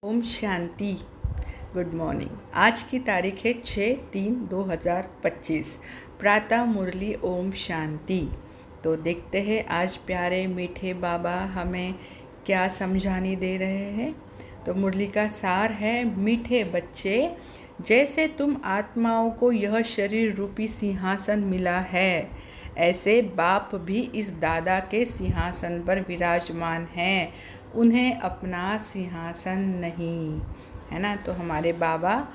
Om Shanti. Good morning. आज की तारीख है 6/3/2025। प्रातः मुरली ओम शांति। तो देखते हैं आज प्यारे मीठे बाबा हमें क्या समझाने दे रहे हैं। तो मुरली का सार है, मीठे बच्चे, जैसे तुम आत्माओं को यह शरीर रूपी सिंहासन मिला है, ऐसे बाप भी इस दादा के सिंहासन पर विराजमान हैं। उन्हें अपना सिंहासन नहीं है ना। तो हमारे बाबा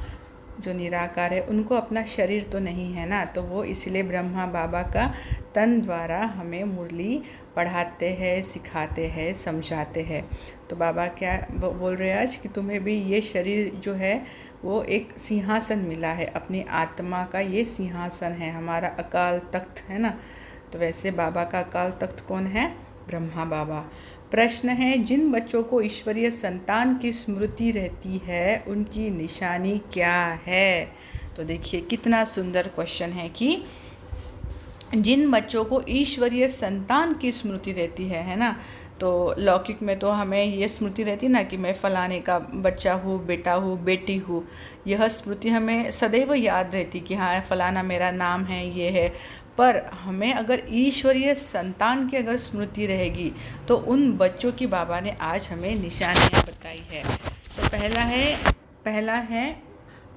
जो निराकार है उनको अपना शरीर तो नहीं है ना, तो वो इसलिए ब्रह्मा बाबा का तन द्वारा हमें मुरली पढ़ाते हैं, सिखाते हैं, समझाते हैं। तो बाबा क्या बोल रहे हैं आज कि तुम्हें भी ये शरीर जो है वो एक सिंहासन मिला है, अपनी आत्मा का ये सिंहासन है, हमारा अकाल तख्त है ना। तो वैसे बाबा का अकाल तख्त कौन है? ब्रह्मा बाबा। प्रश्न है, जिन बच्चों को ईश्वरीय संतान की स्मृति रहती है उनकी निशानी क्या है? तो देखिए कितना सुंदर क्वेश्चन है कि जिन बच्चों को ईश्वरीय संतान की स्मृति रहती है ना। तो लौकिक में तो हमें ये स्मृति रहती ना कि मैं फलाने का बच्चा हूँ, बेटा हूँ, बेटी हूँ। यह स्मृति हमें सदैव याद रहती कि हाँ फलाना मेरा नाम है, ये है। पर हमें अगर ईश्वरीय संतान की अगर स्मृति रहेगी तो उन बच्चों की बाबा ने आज हमें निशानियाँ बताई है। तो पहला है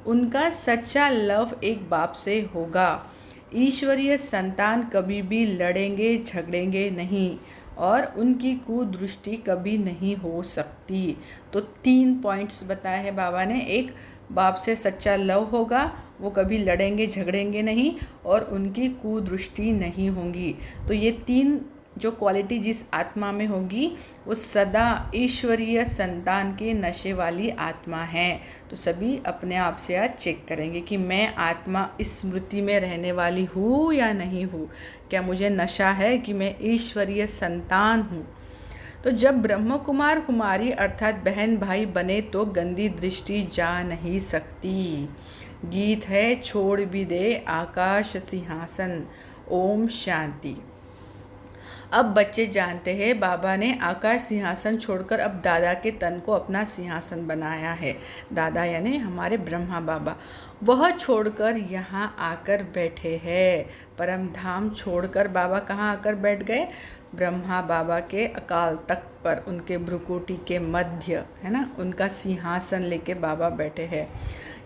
उनका सच्चा लव एक बाप से होगा। ईश्वरीय संतान कभी भी लड़ेंगे झगड़ेंगे नहीं और उनकी कुदृष्टि कभी नहीं हो सकती। तो 3 पॉइंट्स बताए हैं बाबा ने। एक, बाप से सच्चा लव होगा, वो कभी लड़ेंगे झगड़ेंगे नहीं और उनकी कुदृष्टि नहीं होगी। तो ये 3 जो क्वालिटी जिस आत्मा में होगी वो सदा ईश्वरीय संतान के नशे वाली आत्मा है। तो सभी अपने आप से आज चेक करेंगे कि मैं आत्मा इस स्मृति में रहने वाली हूँ या नहीं हूँ। क्या मुझे नशा है कि मैं ईश्वरीय संतान हूँ? तो जब ब्रह्म कुमार कुमारी अर्थात बहन भाई बने तो गंदी दृष्टि जा नहीं सकती। गीत है, छोड़ भी दे आकाश सिंहासन। ओम शांति। अब बच्चे जानते हैं बाबा ने आकाश सिंहासन छोड़कर अब दादा के तन को अपना सिंहासन बनाया है। दादा यानी हमारे ब्रह्मा बाबा, वह छोड़कर यहाँ आकर बैठे हैं। परम धाम छोड़कर बाबा कहाँ आकर बैठ गए? ब्रह्मा बाबा के अकाल तख्त पर, उनके भ्रुकुटी के मध्य है ना, उनका सिंहासन लेके बाबा बैठे हैं।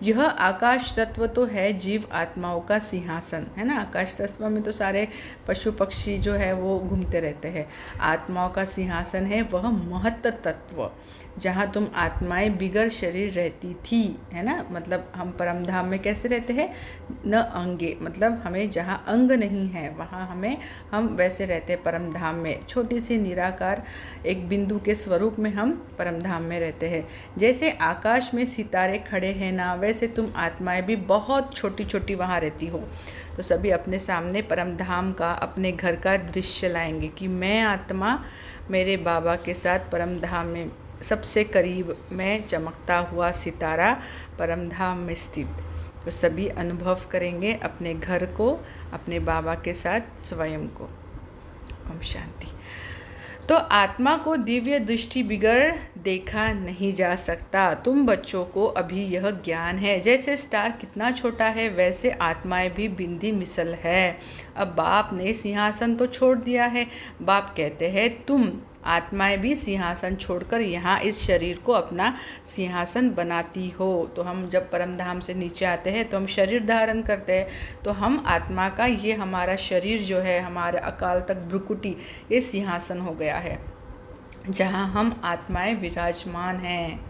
यह आकाश तत्व तो है जीव आत्माओं का सिंहासन है ना। आकाश तत्व में तो सारे पशु पक्षी जो है वो घूमते रहते हैं। आत्माओं का सिंहासन है वह महत्व तत्व, जहाँ तुम आत्माएं बिगर शरीर रहती थी है ना। मतलब हम परमधाम में कैसे रहते हैं? न अंगे, मतलब हमें जहाँ अंग नहीं है वहाँ हम वैसे रहते हैं परमधाम में। छोटी सी निराकार एक बिंदु के स्वरूप में हम परमधाम में रहते हैं। जैसे आकाश में सितारे खड़े हैं ना, वैसे तुम आत्माएं भी बहुत छोटी छोटी वहाँ रहती हो। तो सभी अपने सामने परमधाम का, अपने घर का दृश्य लाएंगे कि मैं आत्मा मेरे बाबा के साथ परमधाम में सबसे करीब मैं चमकता हुआ सितारा परमधाम में स्थित। तो सभी अनुभव करेंगे अपने घर को, अपने बाबा के साथ स्वयं को। ओम शांति। तो आत्मा को दिव्य दृष्टि बिगड़ देखा नहीं जा सकता। तुम बच्चों को अभी यह ज्ञान है। जैसे स्टार कितना छोटा है वैसे आत्माएं भी बिंदी मिसल है। अब बाप ने सिंहासन तो छोड़ दिया है। बाप कहते हैं तुम आत्माएं भी सिंहासन छोड़कर यहाँ इस शरीर को अपना सिंहासन बनाती हो। तो हम जब परमधाम से नीचे आते हैं तो हम शरीर धारण करते हैं। तो हम आत्मा का ये हमारा शरीर जो है, हमारा अकाल तक भ्रुकुटी, ये सिंहासन हो गया है जहाँ हम आत्माएं विराजमान हैं।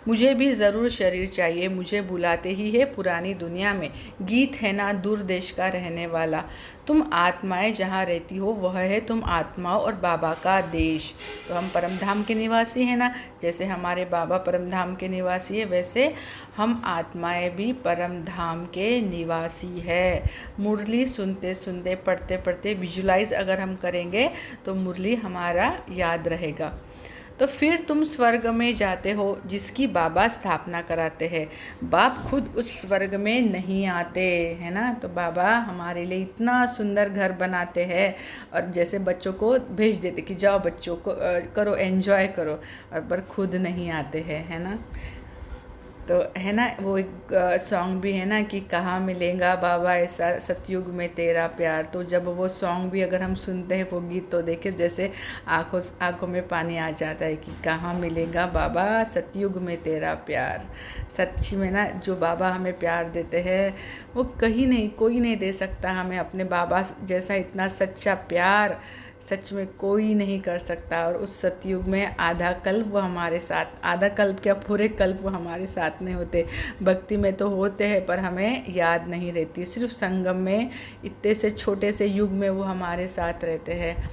मुझे भी ज़रूर शरीर चाहिए, मुझे बुलाते ही है पुरानी दुनिया में। गीत है ना दूर देश का रहने वाला। तुम आत्माएं जहाँ रहती हो वह है तुम आत्माओं और बाबा का देश। तो हम परमधाम के निवासी हैं ना। जैसे हमारे बाबा परमधाम के निवासी है वैसे हम आत्माएं भी परमधाम के निवासी है। मुरली सुनते सुनते, पढ़ते पढ़ते विजुलाइज अगर हम करेंगे तो मुरली हमारा याद रहेगा। तो फिर तुम स्वर्ग में जाते हो जिसकी बाबा स्थापना कराते हैं। बाप खुद उस स्वर्ग में नहीं आते, है ना। तो बाबा हमारे लिए इतना सुंदर घर बनाते हैं और जैसे बच्चों को भेज देते कि जाओ बच्चों को करो, एंजॉय करो, और पर खुद नहीं आते हैं, है ना। तो है ना, वो एक सॉन्ग भी है ना कि कहाँ मिलेगा बाबा ऐसा सतयुग में तेरा प्यार। तो जब वो सॉन्ग भी अगर हम सुनते हैं, वो गीत, तो देखिए जैसे आँखों में पानी आ जाता है कि कहाँ मिलेगा बाबा सतयुग में तेरा प्यार। सच्ची में ना, जो बाबा हमें प्यार देते हैं वो कहीं नहीं, कोई नहीं दे सकता हमें अपने बाबा जैसा इतना सच्चा प्यार। सच में कोई नहीं कर सकता। और उस सतयुग में आधा कल्प वो हमारे साथ, आधा कल्प क्या पूरे कल्प वो हमारे साथ नहीं होते। भक्ति में तो होते हैं पर हमें याद नहीं रहती, सिर्फ संगम में इतने से छोटे से युग में वो हमारे साथ रहते हैं।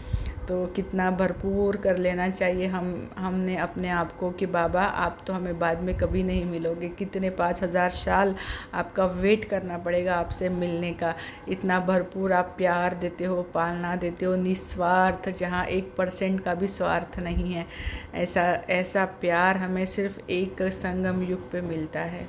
तो कितना भरपूर कर लेना चाहिए हमने अपने आप को कि बाबा आप तो हमें बाद में कभी नहीं मिलोगे, कितने 5000 साल आपका वेट करना पड़ेगा आपसे मिलने का। इतना भरपूर आप प्यार देते हो, पालना देते हो, निस्वार्थ, जहाँ 1% का भी स्वार्थ नहीं है। ऐसा प्यार हमें सिर्फ एक संगम युग पे मिलता है।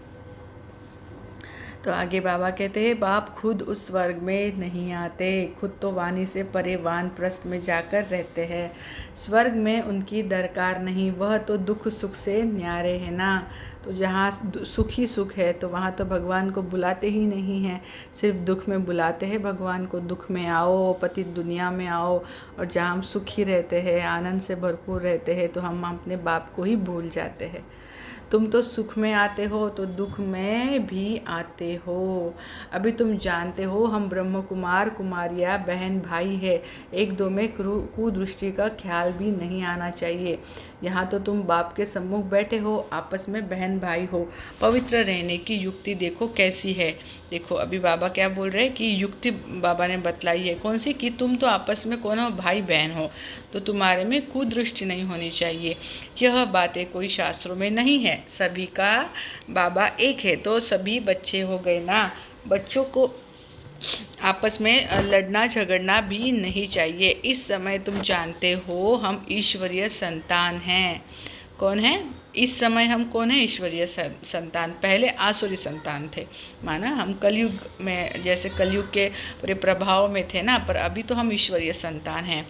तो आगे बाबा कहते हैं, बाप खुद उस स्वर्ग में नहीं आते, खुद तो वाणी से परे वानप्रस्थ में जाकर रहते हैं। स्वर्ग में उनकी दरकार नहीं, वह तो दुख सुख से न्यारे है ना। तो जहाँ सुख ही सुख है तो वहाँ तो भगवान को बुलाते ही नहीं हैं, सिर्फ दुख में बुलाते हैं भगवान को। दुख में आओ, पतित दुनिया में आओ, और जहाँ हम सुख ही रहते हैं, आनंद से भरपूर रहते हैं, तो हम अपने बाप को ही भूल जाते हैं। तुम तो सुख में आते हो तो दुख में भी आते हो। अभी तुम जानते हो हम ब्रह्म कुमार कुमारियाँ बहन भाई है, एक दो में कुदृष्टि का ख्याल भी नहीं आना चाहिए। यहाँ तो तुम बाप के सम्मुख बैठे हो, आपस में बहन भाई हो। पवित्र रहने की युक्ति देखो कैसी है। देखो अभी बाबा क्या बोल रहे हैं कि युक्ति बाबा ने बतलाई है कौन सी, कि तुम तो आपस में कौन हो, भाई बहन हो, तो तुम्हारे में कुदृष्टि नहीं होनी चाहिए। यह बातें कोई शास्त्रों में नहीं है, सभी का बाबा एक है, तो सभी बच्चे हो गए ना। बच्चों को आपस में लड़ना झगड़ना भी नहीं चाहिए। इस समय तुम जानते हो हम ईश्वरीय संतान हैं। कौन है इस समय? हम कौन है? ईश्वरीय संतान। पहले आसुरी संतान थे, माना हम कलयुग में, जैसे कलयुग के पूरे प्रभाव में थे ना, पर अभी तो हम ईश्वरीय संतान हैं।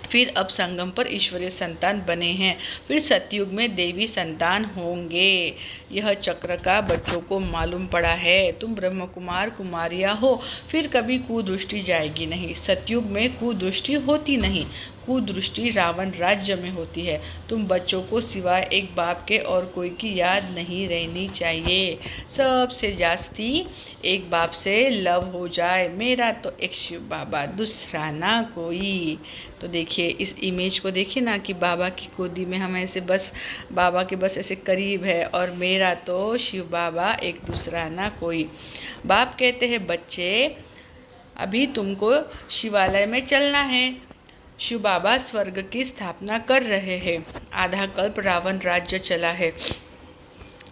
फिर अब संगम पर ईश्वरीय संतान बने हैं, फिर सतयुग में देवी संतान होंगे। यह चक्र का बच्चों को मालूम पड़ा है। तुम ब्रह्म कुमार कुमारियाँ हो, फिर कभी कुदृष्टि जाएगी नहीं। सतयुग में कुदृष्टि होती नहीं, कुदृष्टि रावण राज्य में होती है। तुम बच्चों को सिवाय एक बाप के और कोई की याद नहीं रहनी चाहिए। सबसे जास्ती एक बाप से लव हो जाए, मेरा तो एक शिव बाबा, दूसरा ना कोई। तो देखिए इस इमेज को देखिए ना कि बाबा की गोदी में हम ऐसे बस बाबा के बस ऐसे करीब है, और मेरा तो शिव बाबा, एक दूसरा ना कोई। बाप कहते हैं बच्चे अभी तुमको शिवालय में चलना है। शिव बाबा स्वर्ग की स्थापना कर रहे हैं। आधा कल्प रावण राज्य चला है,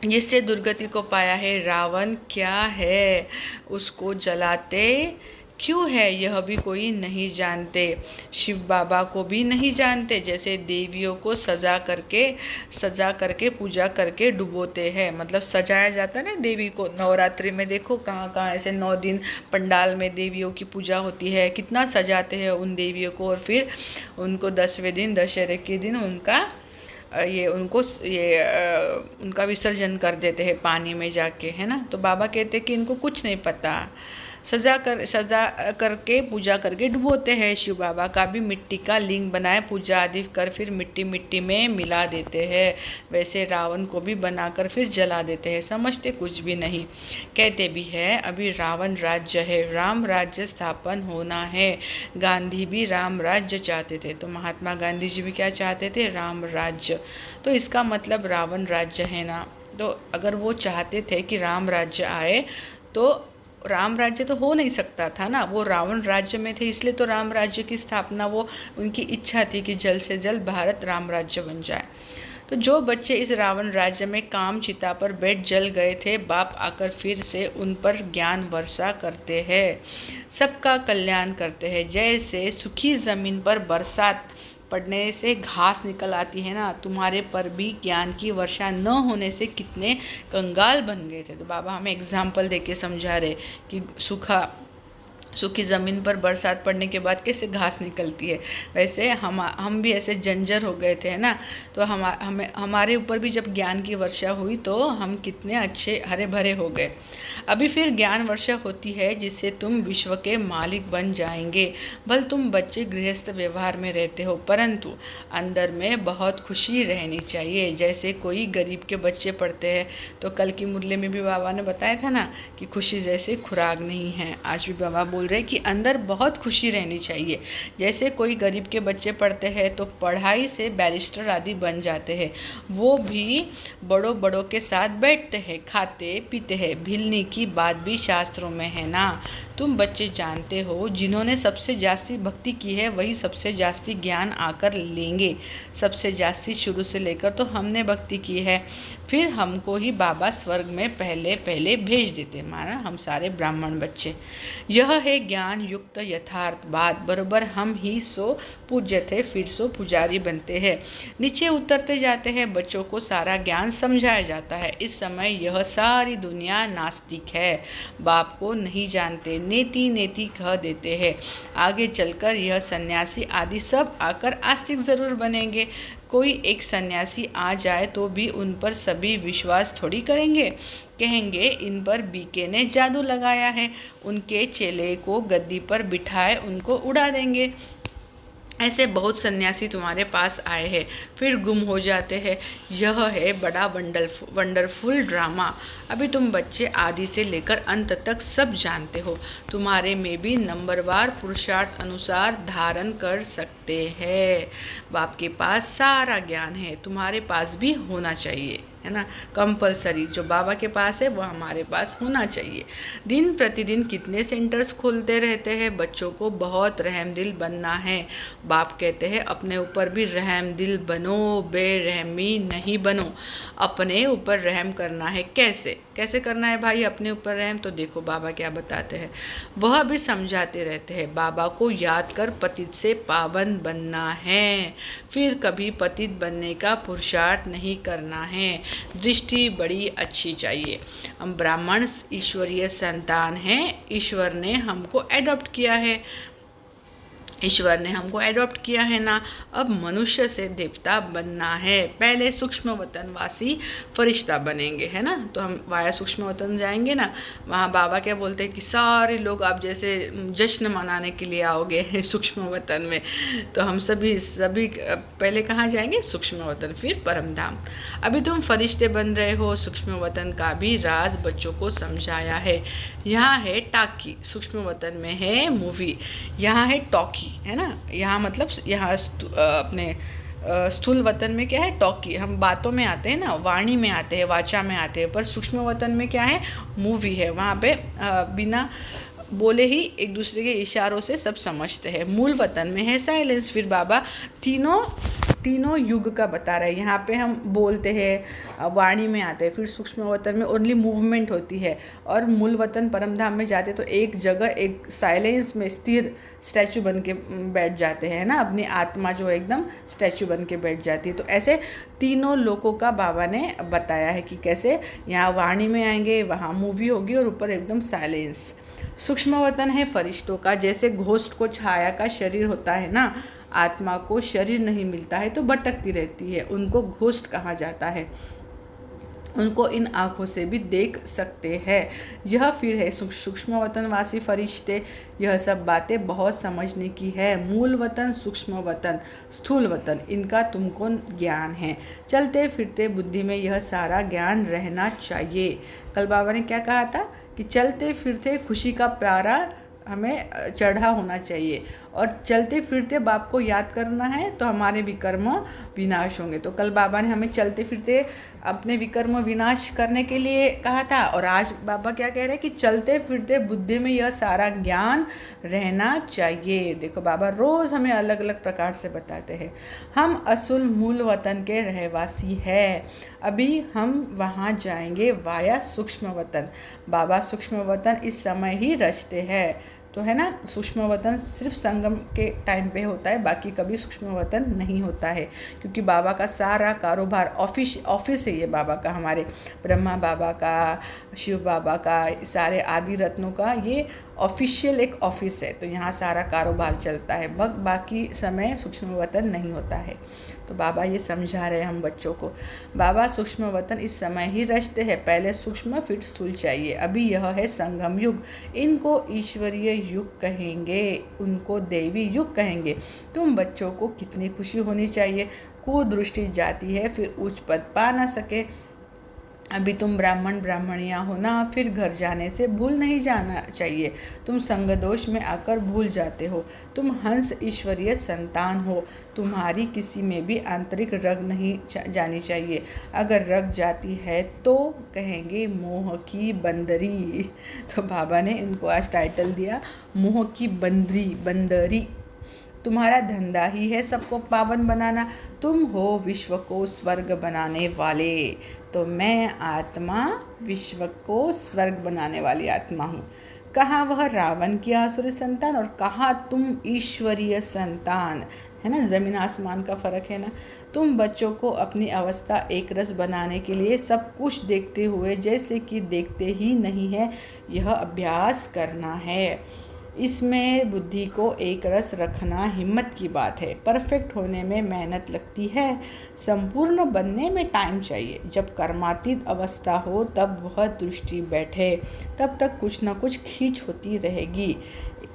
जिससे दुर्गति को पाया है। रावण क्या है, उसको जलाते क्यों है, यह भी कोई नहीं जानते। शिव बाबा को भी नहीं जानते। जैसे देवियों को सजा करके पूजा करके डुबोते हैं, मतलब सजाया जाता है ना देवी को। नवरात्रि में देखो कहाँ कहाँ ऐसे 9 दिन पंडाल में देवियों की पूजा होती है, कितना सजाते हैं उन देवियों को, और फिर उनको 10वें दिन दशहरे के दिन उनका विसर्जन कर देते हैं पानी में जाके, है ना। तो बाबा कहते हैं कि इनको कुछ नहीं पता। सजा करके पूजा करके डुबोते हैं। शिव बाबा का भी मिट्टी का लिंग बनाए पूजा आदि कर फिर मिट्टी में मिला देते हैं। वैसे रावण को भी बनाकर फिर जला देते हैं, समझते कुछ भी नहीं। कहते भी है अभी रावण राज्य है, राम राज्य स्थापन होना है। गांधी भी राम राज्य चाहते थे, तो महात्मा गांधी जी भी क्या चाहते थे? राम राज्य। तो इसका मतलब रावण राज्य है ना। तो अगर वो चाहते थे कि राम राज्य आए, तो राम राज्य तो हो नहीं सकता था ना, वो रावण राज्य में थे, इसलिए तो राम राज्य की स्थापना, वो उनकी इच्छा थी कि जल्द से जल्द भारत राम राज्य बन जाए। तो जो बच्चे इस रावण राज्य में काम चिता पर बैठ जल गए थे, बाप आकर फिर से उन पर ज्ञान वर्षा करते हैं, सबका कल्याण करते हैं। जैसे सूखी ज़मीन पर बरसात पढ़ने से घास निकल आती है ना, तुम्हारे पर भी ज्ञान की वर्षा न होने से कितने कंगाल बन गए थे। तो बाबा हमें एग्जाम्पल देके समझा रहे कि सूखी ज़मीन पर बरसात पड़ने के बाद कैसे घास निकलती है, वैसे हम भी ऐसे जंजर हो गए थे, है ना। तो हमारे ऊपर भी जब ज्ञान की वर्षा हुई तो हम कितने अच्छे हरे भरे हो गए। अभी फिर ज्ञान वर्षा होती है जिससे तुम विश्व के मालिक बन जाएंगे। भले तुम बच्चे गृहस्थ व्यवहार में रहते हो, परंतु अंदर में बहुत खुशी रहनी चाहिए। जैसे कोई गरीब के बच्चे पढ़ते हैं, तो कल की मुरली में भी बाबा ने बताया था ना कि खुशी जैसे खुराक नहीं है। आज भी बाबा बोल रहे कि अंदर बहुत खुशी रहनी चाहिए। जैसे कोई गरीब के बच्चे पढ़ते हैं तो पढ़ाई से बैरिस्टर आदि बन जाते हैं। वो भी बड़ों के साथ बैठते हैं, खाते पीते हैं। भिलने की बात भी शास्त्रों में है ना। तुम बच्चे जानते हो, जिन्होंने सबसे जास्ती भक्ति की है वही सबसे जास्ती ज्ञान आकर लेंगे। सबसे जास्ती शुरू से लेकर तो हमने भक्ति की है, फिर हमको ही बाबा स्वर्ग में पहले भेज देते, माना हम सारे ब्राह्मण बच्चे। यह है ज्ञान युक्त यथार्थ बात। बरोबर हम ही सो पूज्य थे, फिर सो पुजारी बनते हैं। नीचे उतरते जाते हैं, बच्चों को सारा ज्ञान समझाया जाता है। इस समय यह सारी दुनिया नास्तिक है, बाप को नहीं जानते, नेति नेति कह देते हैं। आगे चलकर यह सन्यासी आदि सब आकर आस्तिक जरूर बनेंगे। कोई एक सन्यासी आ जाए तो भी उन पर सभी विश्वास थोड़ी करेंगे, कहेंगे इन पर बीके ने जादू लगाया है। उनके चेले को गद्दी पर बिठाए उनको उड़ा देंगे। ऐसे बहुत सन्यासी तुम्हारे पास आए हैं, फिर गुम हो जाते हैं। यह है बड़ा वंडरफुल ड्रामा। अभी तुम बच्चे आदि से लेकर अंत तक सब जानते हो। तुम्हारे में भी नंबरवार पुरुषार्थ अनुसार धारण कर सकते हैं। बाप के पास सारा ज्ञान है, तुम्हारे पास भी होना चाहिए, है ना। कंपलसरी जो बाबा के पास है वो हमारे पास होना चाहिए। दिन प्रतिदिन कितने सेंटर्स खोलते रहते हैं। बच्चों को बहुत रहमदिल बनना है। बाप कहते हैं अपने ऊपर भी रहमदिल बनो, बेरहमी नहीं बनो। अपने ऊपर रहम करना है। कैसे करना है भाई अपने ऊपर रहम? तो देखो बाबा क्या बताते हैं, वह भी समझाते रहते हैं। बाबा को याद कर पतित से पावन बनना है, फिर कभी पतित बनने का पुरुषार्थ नहीं करना है। दृष्टि बड़ी अच्छी चाहिए। हम ब्राह्मण ईश्वरीय संतान हैं, ईश्वर ने हमको एडॉप्ट किया है, ना। अब मनुष्य से देवता बनना है। पहले सूक्ष्म वतनवासी फरिश्ता बनेंगे, है ना। तो हम वाया सूक्ष्म वतन जाएंगे ना, वहाँ बाबा क्या बोलते हैं कि सारे लोग आप जैसे जश्न मनाने के लिए आओगे सूक्ष्म वतन में। तो हम सभी पहले कहाँ जाएंगे? सूक्ष्म वतन, फिर परम धाम। अभी तुम फरिश्ते बन रहे हो। सूक्ष्म वतन का भी राज बच्चों को समझाया है। यहाँ है टाकी, सूक्ष्म वतन में है मूवी। यहाँ है टॉकी, है ना। यहाँ मतलब यहाँ अपने स्थूल वतन में क्या है? टॉकी। हम बातों में आते हैं ना, वाणी में आते हैं, वाचा में आते हैं, पर सूक्ष्म वतन में क्या है? मूवी है। वहाँ पे बिना बोले ही एक दूसरे के इशारों से सब समझते हैं। मूल वतन में है साइलेंस। फिर बाबा तीनों युग का बता रहे हैं। यहाँ पे हम बोलते हैं, वाणी में आते हैं, फिर सूक्ष्म वतन में ओनली मूवमेंट होती है, और मूल वतन परमधाम में जाते तो एक जगह एक साइलेंस में स्थिर स्टैचू बन के बैठ जाते हैं ना। अपनी आत्मा जो एकदम स्टैचू बन के बैठ जाती है। तो ऐसे तीनों लोगों का बाबा ने बताया है कि कैसे यहाँ वाणी में आएंगे, वहाँ मूवी होगी, और ऊपर एकदम साइलेंस। सूक्ष्म वतन है फरिश्तों का। जैसे घोस्ट को छाया का शरीर होता है ना, आत्मा को शरीर नहीं मिलता है तो भटकती रहती है, उनको घोस्ट कहा जाता है। उनको इन आँखों से भी देख सकते हैं। यह फिर है सूक्ष्म वतनवासी फरिश्ते। यह सब बातें बहुत समझने की है। मूल वतन, सूक्ष्म वतन, स्थूल वतन, इनका तुमको ज्ञान है। चलते फिरते बुद्धि में यह सारा ज्ञान रहना चाहिए। कल बाबा ने क्या कहा था कि चलते फिरते खुशी का प्यारा हमें चढ़ा होना चाहिए, और चलते फिरते बाप को याद करना है तो हमारे विकर्म विनाश होंगे। तो कल बाबा ने हमें चलते फिरते अपने विकर्म विनाश करने के लिए कहा था, और आज बाबा क्या कह रहे हैं कि चलते फिरते बुद्धि में यह सारा ज्ञान रहना चाहिए। देखो बाबा रोज़ हमें अलग अलग प्रकार से बताते हैं। हम असुल मूल वतन के रहवासी हैं। अभी हम वहाँ जाएंगे वाया सूक्ष्म वतन। बाबा सूक्ष्म वतन इस समय ही रचते हैं। तो है ना, सूक्ष्म वतन सिर्फ संगम के टाइम पे होता है, बाकी कभी सूक्ष्म वतन नहीं होता है, क्योंकि बाबा का सारा कारोबार ऑफिस है ये बाबा का, हमारे ब्रह्मा बाबा का, शिव बाबा का, सारे आदि रत्नों का ये ऑफिशियल एक ऑफिस है। तो यहाँ सारा कारोबार चलता है, बाकी समय सूक्ष्म वतन नहीं होता है। तो बाबा ये समझा रहे हैं हम बच्चों को। बाबा सूक्ष्म वतन इस समय ही रचते हैं, पहले सूक्ष्म फिर स्थूल चाहिए। अभी यह है संगम युग, इनको ईश्वरीय युग कहेंगे, उनको देवी युग कहेंगे। तुम बच्चों को कितनी खुशी होनी चाहिए, कुदृष्टि जाती है फिर उच्च पद पा ना सके। अभी तुम ब्राह्मण ब्राह्मणियाँ हो ना, फिर घर जाने से भूल नहीं जाना चाहिए। तुम संग दोष में आकर भूल जाते हो। तुम हंस ईश्वरीय संतान हो, तुम्हारी किसी में भी आंतरिक रग नहीं जानी चाहिए। अगर रग जाती है तो कहेंगे मोह की बंदरी। तो बाबा ने इनको आज टाइटल दिया, मोह की बंदरी। तुम्हारा धंधा ही है सबको पावन बनाना, तुम हो विश्व को स्वर्ग बनाने वाले। तो मैं आत्मा विश्व को स्वर्ग बनाने वाली आत्मा हूँ। कहाँ वह रावण की आसुरी संतान और कहाँ तुम ईश्वरीय संतान, है ना, ज़मीन आसमान का फ़र्क है ना। तुम बच्चों को अपनी अवस्था एक रस बनाने के लिए सब कुछ देखते हुए जैसे कि देखते ही नहीं है, यह अभ्यास करना है। इसमें बुद्धि को एक रस रखना हिम्मत की बात है। परफेक्ट होने में मेहनत लगती है, संपूर्ण बनने में टाइम चाहिए। जब कर्मातीत अवस्था हो तब वह दृष्टि बैठे, तब तक कुछ ना कुछ खींच होती रहेगी।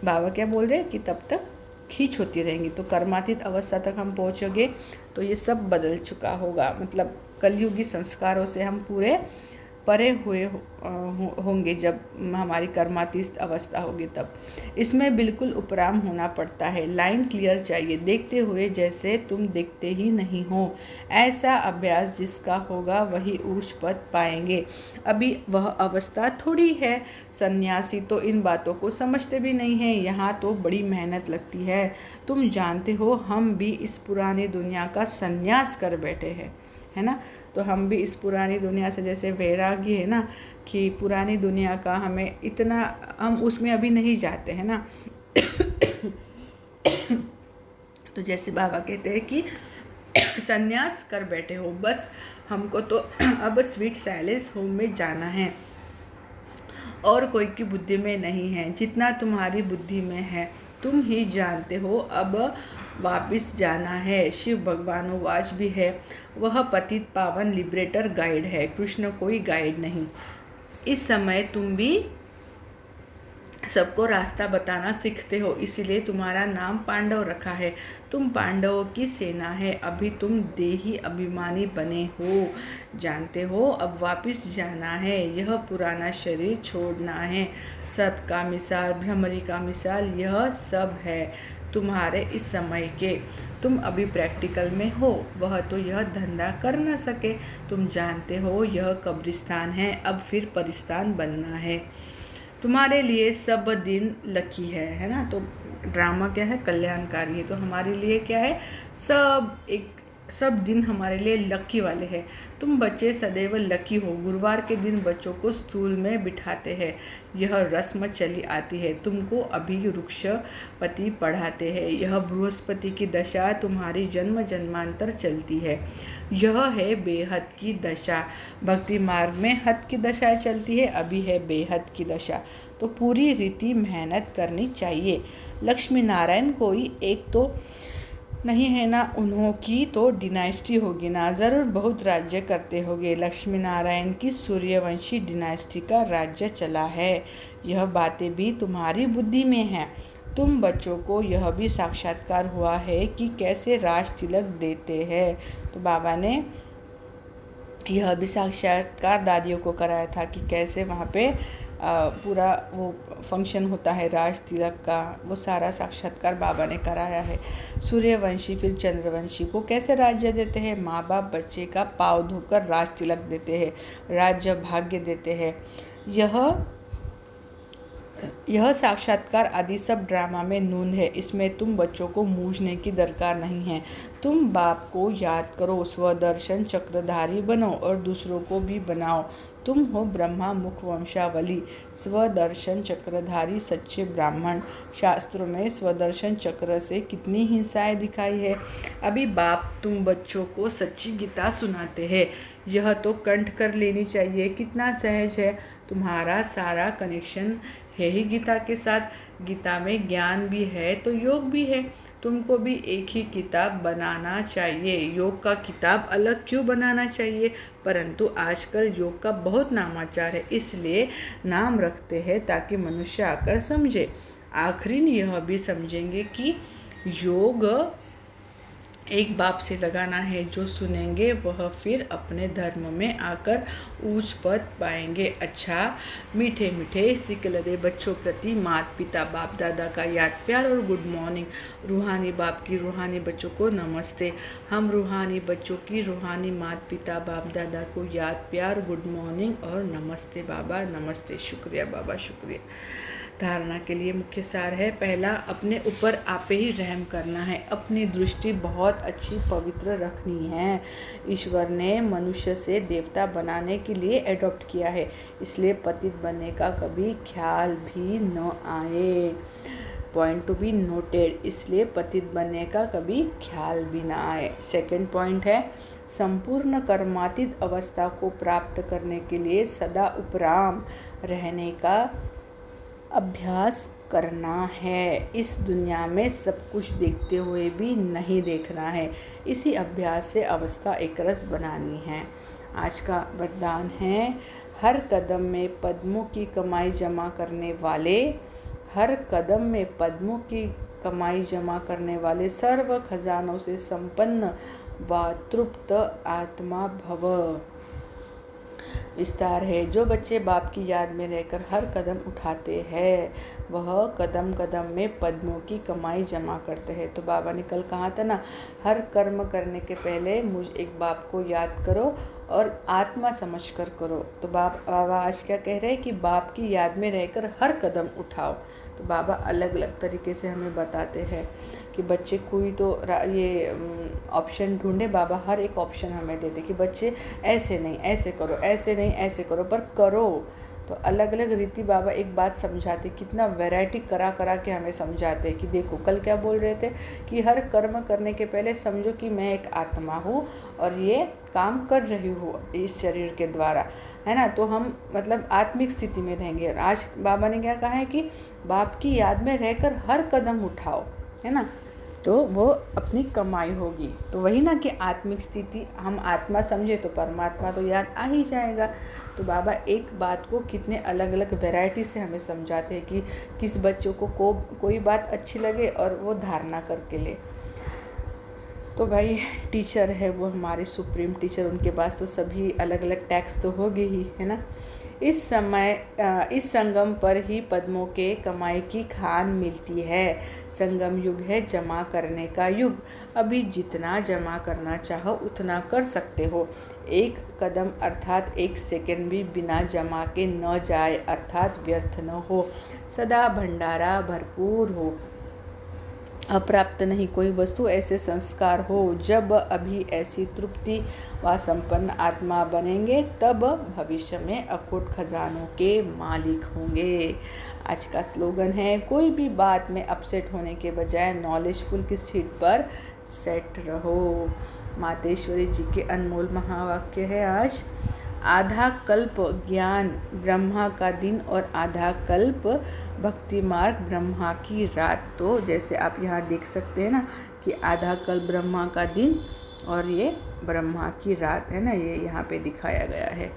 बाबा क्या बोल रहे हैं कि तब तक खींच होती रहेंगी। तो कर्मातीत अवस्था तक हम पहुँचोगे तो ये सब बदल चुका होगा, मतलब कलयुगी संस्कारों से हम पूरे परे हुए होंगे जब हमारी कर्मातीत अवस्था होगी तब। इसमें बिल्कुल उपराम होना पड़ता है, लाइन क्लियर चाहिए, देखते हुए जैसे तुम देखते ही नहीं हो। ऐसा अभ्यास जिसका होगा वही ऊंच पद पाएंगे। अभी वह अवस्था थोड़ी है। सन्यासी तो इन बातों को समझते भी नहीं हैं, यहाँ तो बड़ी मेहनत लगती है। तुम जानते हो हम भी इस पुरानी दुनिया का संन्यास कर बैठे हैं, है ना। तो हम भी इस पुरानी दुनिया से, जैसे वैरागी है ना, कि पुरानी दुनिया का हमें इतना, हम उसमें अभी नहीं जाते हैं ना। तो जैसे बाबा कहते हैं कि संन्यास कर बैठे हो, बस हमको तो अब स्वीट साइलेंस होम में जाना है और कोई की बुद्धि में नहीं है। जितना तुम्हारी बुद्धि में है तुम ही जानते हो, अब वापिस जाना है। शिव भगवानुवाच भी है, वह पतित पावन लिबरेटर गाइड है, कृष्ण कोई गाइड नहीं। इस समय तुम भी सबको रास्ता बताना सीखते हो, इसीलिए तुम्हारा नाम पांडव रखा है। तुम पांडवों की सेना है। अभी तुम देही अभिमानी बने हो, जानते हो अब वापिस जाना है, यह पुराना शरीर छोड़ना है। सर्प का मिसाल, भ्रमरी का मिसाल, यह सब है तुम्हारे इस समय के। तुम अभी प्रैक्टिकल में हो, वह तो यह धंधा कर न सके। तुम जानते हो यह कब्रिस्तान है, अब फिर परिस्तान बनना है। तुम्हारे लिए सब दिन लकी है ना। तो ड्रामा क्या है, कल्याणकारी है। तो हमारे लिए क्या है, सब दिन हमारे लिए लकी वाले हैं। तुम बच्चे सदैव लकी हो। गुरुवार के दिन बच्चों को स्कूल में बिठाते हैं, यह रस्म चली आती है। तुमको अभी वृक्षपति पढ़ाते हैं, यह बृहस्पति की दशा तुम्हारी जन्म जन्मांतर चलती है। यह है बेहद की दशा। भक्ति मार्ग में हद की दशा चलती है, अभी है बेहद की दशा। तो पूरी रीति मेहनत करनी चाहिए। लक्ष्मी नारायण कोई एक तो नहीं है ना, उन्हों की तो डिनाइस्टी होगी ना, ज़रूर बहुत राज्य करते होंगे। लक्ष्मी नारायण की सूर्यवंशी डिनाइस्टी का राज्य चला है, यह बातें भी तुम्हारी बुद्धि में हैं। तुम बच्चों को यह भी साक्षात्कार हुआ है कि कैसे राज तिलक देते हैं। तो बाबा ने यह भी साक्षात्कार दादियों को कराया था कि कैसे वहाँ पे पूरा वो फंक्शन होता है राज तिलक का, वो सारा साक्षात्कार बाबा ने कराया है। सूर्यवंशी फिर चंद्रवंशी को कैसे राज्य देते हैं। माँ बाप बच्चे का पाँव धोकर राज तिलक देते हैं, राज्य भाग्य देते हैं। यह यह साक्षात्कार आदि सब ड्रामा में नून है। इसमें तुम बच्चों को मूंझने की दरकार नहीं है। तुम बाप को याद करो, स्वदर्शन चक्रधारी बनो और दूसरों को भी बनाओ। तुम हो ब्रह्मा मुख वंशावली, स्वदर्शन चक्रधारी सच्चे ब्राह्मण। शास्त्रों में स्वदर्शन चक्र से कितनी हिंसाएं दिखाई है। अभी बाप तुम बच्चों को सच्ची गीता सुनाते हैं। यह तो कंठ कर लेनी चाहिए। कितना सहज है। तुम्हारा सारा कनेक्शन है ही गीता के साथ। गीता में ज्ञान भी है तो योग भी है। तुमको भी एक ही किताब बनाना चाहिए। योग का किताब अलग क्यों बनाना चाहिए? परंतु आजकल योग का बहुत नामाचार है, इसलिए नाम रखते हैं ताकि मनुष्य आकर समझे। आखिर यह भी समझेंगे कि योग एक बाप से लगाना है। जो सुनेंगे वह फिर अपने धर्म में आकर ऊंच पद पाएंगे। अच्छा, मीठे मीठे सिकलरे बच्चों प्रति माता पिता बाप दादा का याद प्यार और गुड मॉर्निंग। रूहानी बाप की रूहानी बच्चों को नमस्ते। हम रूहानी बच्चों की रूहानी माता पिता बाप दादा को याद प्यार, गुड मॉर्निंग और नमस्ते बाबा, नमस्ते। शुक्रिया बाबा, शुक्रिया। धारणा के लिए मुख्य सार है। पहला, अपने ऊपर आपे ही रहम करना है। अपनी दृष्टि बहुत अच्छी पवित्र रखनी है। ईश्वर ने मनुष्य से देवता बनाने के लिए एडॉप्ट किया है, इसलिए पतित बनने का कभी ख्याल भी न आए। Point to be noted. इसलिए पतित बनने का कभी ख्याल भी ना आए। सेकंड पॉइंट है, संपूर्ण कर्मातीत अवस्था को प्राप्त करने के लिए सदा उपराम रहने का अभ्यास करना है। इस दुनिया में सब कुछ देखते हुए भी नहीं देखना है। इसी अभ्यास से अवस्था एकरस बनानी है। आज का वरदान है, हर कदम में पद्मों की कमाई जमा करने वाले, हर कदम में पद्मों की कमाई जमा करने वाले, सर्व खजानों से संपन्न व तृप्त आत्मा भव। विस्तार है। जो बच्चे बाप की याद में रहकर हर कदम उठाते हैं, वह कदम कदम में पद्मों की कमाई जमा करते हैं। तो बाबा ने कल कहा था ना, हर कर्म करने के पहले मुझ एक बाप को याद करो और आत्मा समझकर करो। तो बाबा आज क्या कह रहे हैं कि बाप की याद में रहकर हर कदम उठाओ। तो बाबा अलग अलग तरीके से हमें बताते हैं कि बच्चे कोई तो ये ऑप्शन ढूंढे। बाबा हर एक ऑप्शन हमें देते कि बच्चे ऐसे नहीं ऐसे करो, ऐसे नहीं ऐसे करो, पर करो। तो अलग अलग रीति बाबा एक बात समझाते, कितना वैरायटी करा करा के हमें समझाते कि देखो कल क्या बोल रहे थे कि हर कर्म करने के पहले समझो कि मैं एक आत्मा हूँ और ये काम कर रही हूँ इस शरीर के द्वारा, है ना। तो हम मतलब आत्मिक स्थिति में रहेंगे। और आज बाबा ने क्या कहा है कि बाप की याद में रहकर हर कदम उठाओ, है ना, तो वो अपनी कमाई होगी। तो वही ना कि आत्मिक स्थिति, हम आत्मा समझे तो परमात्मा तो याद आ ही जाएगा। तो बाबा एक बात को कितने अलग अलग वैरायटी से हमें समझाते हैं कि किस बच्चों को कोई बात अच्छी लगे और वो धारणा करके ले। तो भाई टीचर है वो हमारे सुप्रीम टीचर, उनके पास तो सभी अलग अलग टैक्स तो होंगे ही, है ना। इस संगम पर ही पद्मों के कमाई की खान मिलती है। संगम युग है जमा करने का युग। अभी जितना जमा करना चाहो उतना कर सकते हो। एक कदम अर्थात एक सेकंड भी बिना जमा के न जाए, अर्थात व्यर्थ न हो। सदा भंडारा भरपूर हो। अप्राप्त नहीं कोई वस्तु, ऐसे संस्कार हो। जब अभी ऐसी तृप्ति व संपन्न आत्मा बनेंगे तब भविष्य में अखुट खजानों के मालिक होंगे। आज का स्लोगन है, कोई भी बात में अपसेट होने के बजाय नॉलेजफुल की सीट पर सेट रहो। मातेश्वरी जी के अनमोल महावाक्य है आज, आधा कल्प ज्ञान ब्रह्मा का दिन और आधा कल्प भक्ति मार्ग ब्रह्मा की रात। तो जैसे आप यहाँ देख सकते हैं ना कि आधा कल्प ब्रह्मा का दिन और ये ब्रह्मा की रात है ना, ये यहाँ पे दिखाया गया है।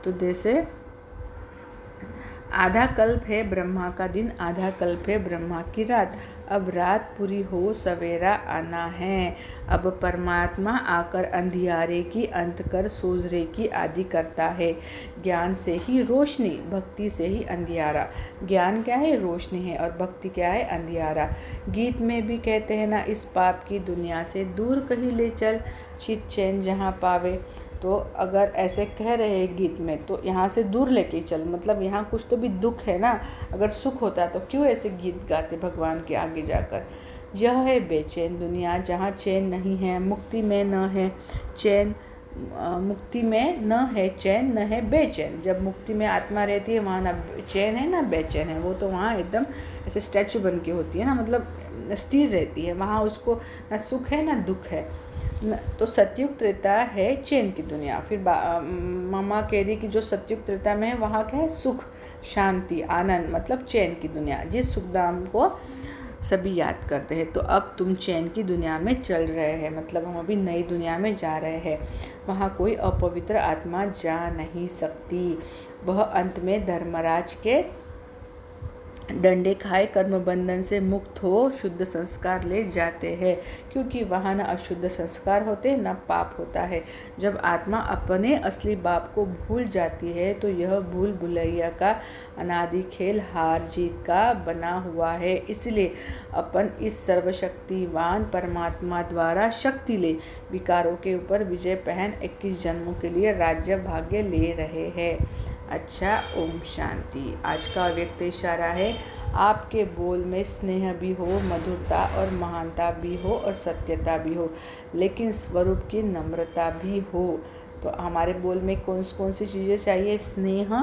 तो जैसे आधा कल्प है ब्रह्मा का दिन, आधा कल्प है ब्रह्मा की रात। अब रात पूरी हो सवेरा आना है। अब परमात्मा आकर अंधियारे की अंत कर सोजरे की आदि करता है। ज्ञान से ही रोशनी, भक्ति से ही अंधियारा। ज्ञान क्या है? रोशनी है। और भक्ति क्या है? अंधियारा। गीत में भी कहते हैं ना, इस पाप की दुनिया से दूर कहीं ले चल, चित चैन जहाँ पावे। तो अगर ऐसे कह रहे हैं गीत में तो यहाँ से दूर लेके चल, मतलब यहाँ कुछ तो भी दुख है ना। अगर सुख होता तो क्यों ऐसे गीत गाते भगवान के आगे जाकर। यह है बेचैन दुनिया जहाँ चैन नहीं है, मुक्ति में न है चैन, मुक्ति में न है चैन न है बेचैन। जब मुक्ति में आत्मा रहती है वहाँ ना चैन है ना बेचैन है। वो तो वहाँ एकदम ऐसे स्टैचू बन के होती है ना, मतलब स्थिर रहती है। वहाँ उसको ना सुख है ना दुख है। तो सतयुग त्रेता है चैन की दुनिया। फिर मामा कह रही कि जो सतयुग त्रेता में है वहाँ क्या है, सुख शांति आनंद, मतलब चैन की दुनिया, जिस सुखधाम को सभी याद करते हैं। तो अब तुम चैन की दुनिया में चल रहे हैं, मतलब हम अभी नई दुनिया में जा रहे हैं। वहाँ कोई अपवित्र आत्मा जा नहीं सकती। वह अंत में धर्मराज के डंडे खाए कर्म बंधन से मुक्त हो शुद्ध संस्कार ले जाते हैं, क्योंकि वहाँ न अशुद्ध संस्कार होते न पाप होता है। जब आत्मा अपने असली बाप को भूल जाती है तो यह भूल भुलैया का अनादि खेल हार जीत का बना हुआ है। इसलिए अपन इस सर्वशक्तिवान परमात्मा द्वारा शक्ति ले विकारों के ऊपर विजय पहन 21 जन्मों के लिए राज्य भाग्य ले रहे हैं। अच्छा, ओम शांति। आज का अव्यक्त इशारा है, आपके बोल में स्नेह भी हो, मधुरता और महानता भी हो और सत्यता भी हो, लेकिन स्वरूप की नम्रता भी हो। तो हमारे बोल में कौन सी चीज़ें चाहिए? स्नेह,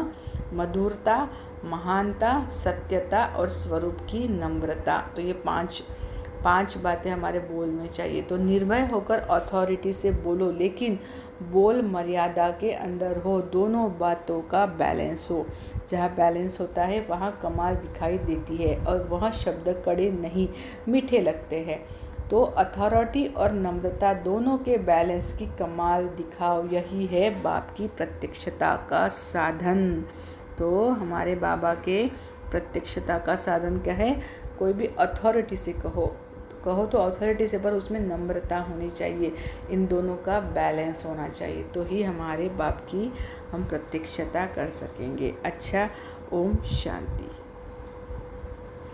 मधुरता, महानता, सत्यता और स्वरूप की नम्रता। तो ये पांच बातें हमारे बोल में चाहिए। तो निर्भय होकर अथॉरिटी से बोलो, लेकिन बोल मर्यादा के अंदर हो, दोनों बातों का बैलेंस हो। जहाँ बैलेंस होता है वहाँ कमाल दिखाई देती है और वह शब्द कड़े नहीं मीठे लगते हैं। तो अथॉरिटी और नम्रता दोनों के बैलेंस की कमाल दिखाओ, यही है बाप की प्रत्यक्षता का साधन। तो हमारे बाबा के प्रत्यक्षता का साधन क्या है? कोई भी अथॉरिटी से कहो तो अथॉरिटी से, पर उसमें नम्रता होनी चाहिए। इन दोनों का बैलेंस होना चाहिए, तो ही हमारे बाप की हम प्रत्यक्षता कर सकेंगे। अच्छा, ओम शांति।